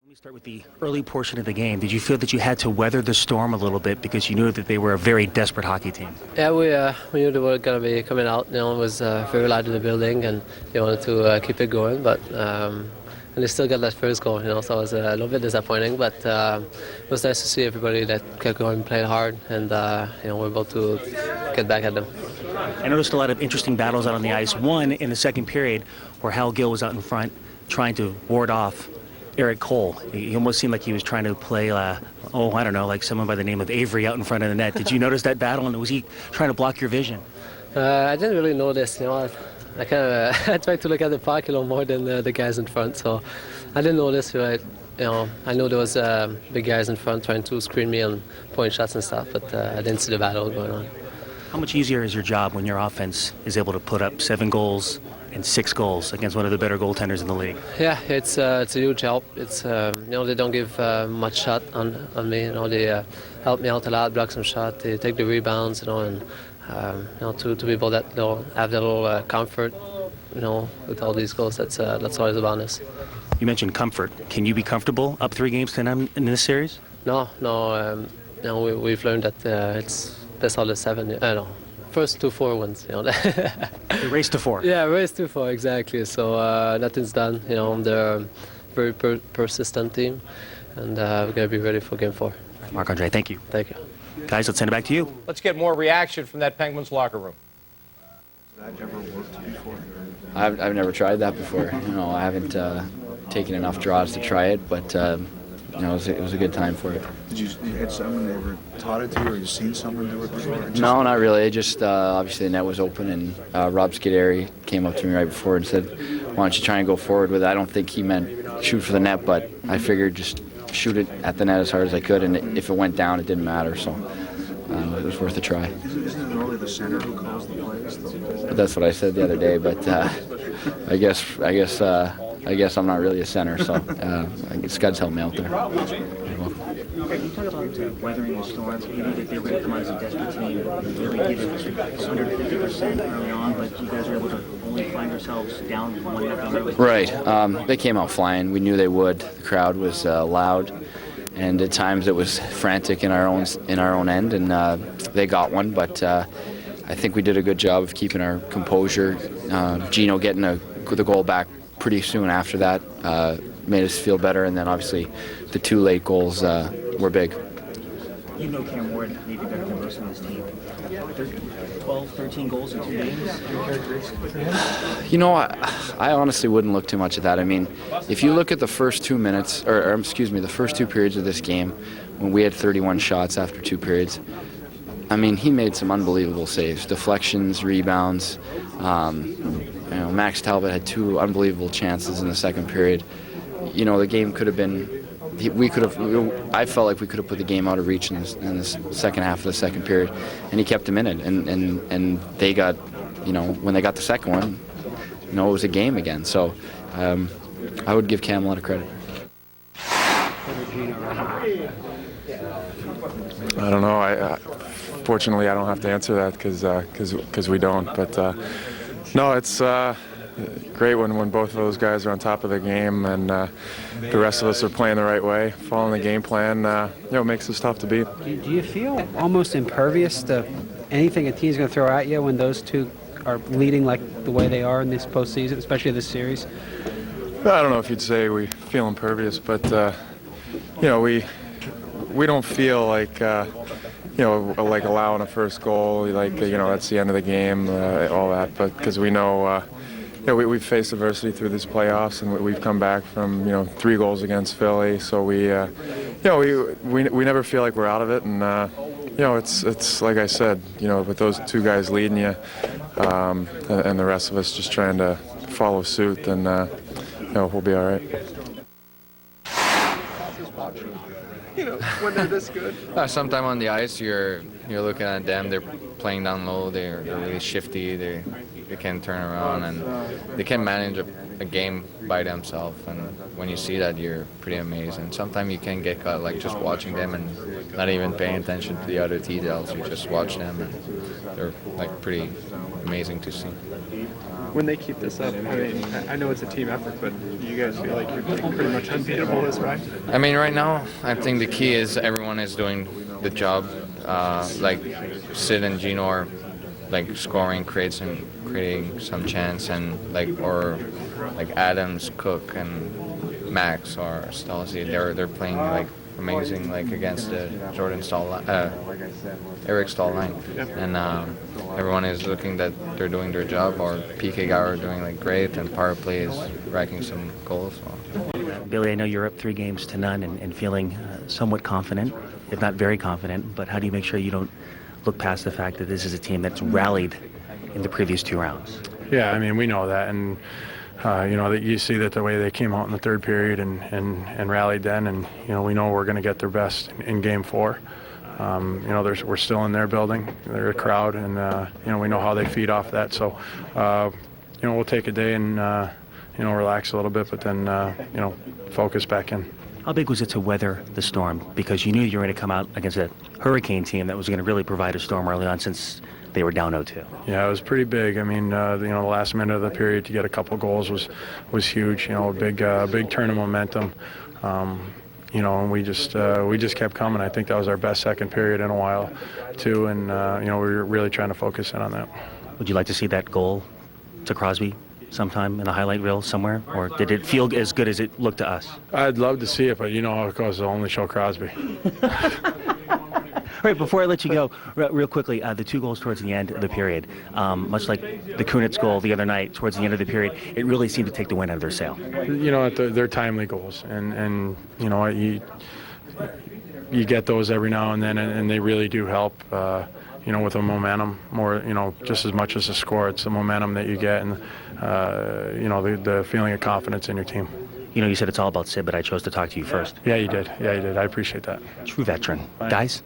Let me start with the early portion of the game. Did you feel that you had to weather the storm a little bit because you knew that they were a very desperate hockey team? Yeah, we knew they were going to be coming out. It was very loud in the building, and they wanted to keep it going. But and they still got that first goal. So it was a little bit disappointing. But it was nice to see everybody that kept going and played hard, and we're able to get back at them. I noticed a lot of interesting battles out on the ice. One in the second period, where Hal Gill was out in front trying to ward off Eric Cole. He almost seemed like he was trying to play, like someone by the name of Avery out in front of the net. Did you notice that battle, and was he trying to block your vision? I didn't really notice. I kind of I tried to look at the puck a little more than the guys in front, so I didn't notice. Right? I know there was big guys in front trying to screen me and point shots and stuff, but I didn't see the battle going on. How much easier is your job when your offense is able to put up 7 goals and 6 goals against one of the better goaltenders in the league? Yeah, it's a huge help. It's they don't give much shot on me. They help me out a lot, block some shot. They take the rebounds, and to be able to have that little comfort, with all these goals. That's always a bonus. You mentioned comfort. Can you be comfortable up 3 games to none in this series? No. We've learned that it's best out of 7. First 2-4 wins. The race to 4. Yeah, race to 4, exactly. So nothing's done. They're a very persistent team, and we're going to be ready for Game 4. Marc-Andre, thank you. Thank you. Guys, let's send it back to you. Let's get more reaction from that Penguins locker room. Has that ever worked before? I've never tried that before. I haven't taken enough draws to try it, but it was a good time for it. Did you had someone that ever taught it to you, or you seen someone do it before? No, not really. It just obviously the net was open, and Rob Guerin came up to me right before and said, "Why don't you try and go forward with it?" I don't think he meant shoot for the net, but I figured just shoot it at the net as hard as I could, and if it went down, it didn't matter. So it was worth a try. Isn't it normally the center who calls the plays, though? But that's what I said the other day. But I guess I'm not really a center, so Scud's helped me out there. Okay, you talk about weathering the storms. You know that they were going to come out as a desperate team, really give it under 50% early on, but you guys were able to only find yourselves down 1-0. Right. They came out flying. We knew they would. The crowd was loud, and at times it was frantic in our own end, and they got one. But I think we did a good job of keeping our composure. Gino getting the goal back pretty soon after that made us feel better, and then obviously the 2 late goals were big. You know Cam Ward maybe better than most of this team. 12, 13 goals in 2 games. I honestly wouldn't look too much at that. I mean, if you look at the first 2 minutes, the first 2 periods of this game, when we had 31 shots after 2 periods, I mean, he made some unbelievable saves, deflections, rebounds. Max Talbot had 2 unbelievable chances in the second period. The game could have been. I felt like we could have put the game out of reach in the second half of the second period, and he kept them in it. And they got, when they got the second one, it was a game again. So I would give Cam a lot of credit. I don't know. Fortunately, I don't have to answer that because we don't. But no, it's great when both of those guys are on top of the game and the rest of us are playing the right way, following the game plan. It makes us tough to beat. Do you feel almost impervious to anything a team's going to throw at you when those two are leading like the way they are in this postseason, especially this series? I don't know if you'd say we feel impervious, but we don't feel like like allowing a first goal, that's the end of the game, all that. But because we know, we've faced adversity through these playoffs, and we've come back from 3 goals against Philly, so we never feel like we're out of it, and it's like I said, with those 2 guys leading you, and the rest of us just trying to follow suit, then we'll be all right. When they're this good. Sometime on the ice, you're looking at them. They're playing down low. They're really shifty. They can turn around, and they can manage a game by themselves. And when you see that, you're pretty amazed. And sometimes you can get caught like just watching them and not even paying attention to the other details. You just watch them, and they're like pretty amazing to see. When they keep this up, I mean, I know it's a team effort, but you guys feel like you're pretty much unbeatable this way? I mean, right now, I think the key is everyone is doing the job. Like Sid and Gino are like scoring, creating some chance, and like Adams, Cook, and Max or Stalzy, they're playing like amazing, like against the Eric Stahl line, and everyone is looking that they're doing their job. Or PK Gower doing like great, and power play is racking some goals. So. Billy, I know you're up 3-0 and feeling somewhat confident, if not very confident, but how do you make sure you don't look past the fact that this is a team that's rallied in the previous 2 rounds? Yeah, I mean, we know that, and that you see that the way they came out in the third period and rallied then, and we know we're going to get their best in Game 4. We're still in their building, they're a crowd, and we know how they feed off that. So, we'll take a day and relax a little bit, but then focus back in. How big was it to weather the storm? Because you knew you were going to come out against a hurricane team that was going to really provide a storm early on, since they were down 0-2. Yeah, it was pretty big. I mean, the last minute of the period to get a couple goals was huge. A big turn of momentum. And we just kept coming. I think that was our best second period in a while, too. And we were really trying to focus in on that. Would you like to see that goal to Crosby sometime in the highlight reel somewhere, or did it feel as good as it looked to us? I'd love to see it, but how it goes. They'll only show Crosby. All right, before I let you go, real quickly, the 2 goals towards the end of the period, much like the Kunitz goal the other night, towards the end of the period, it really seemed to take the wind out of their sail. They're timely goals, and you get those every now and then, and they really do help. With the momentum, more, just as much as the score, it's the momentum that you get, and the feeling of confidence in your team. You said it's all about Sid, but I chose to talk to you first. Yeah, you did. I appreciate that. True veteran. Guys?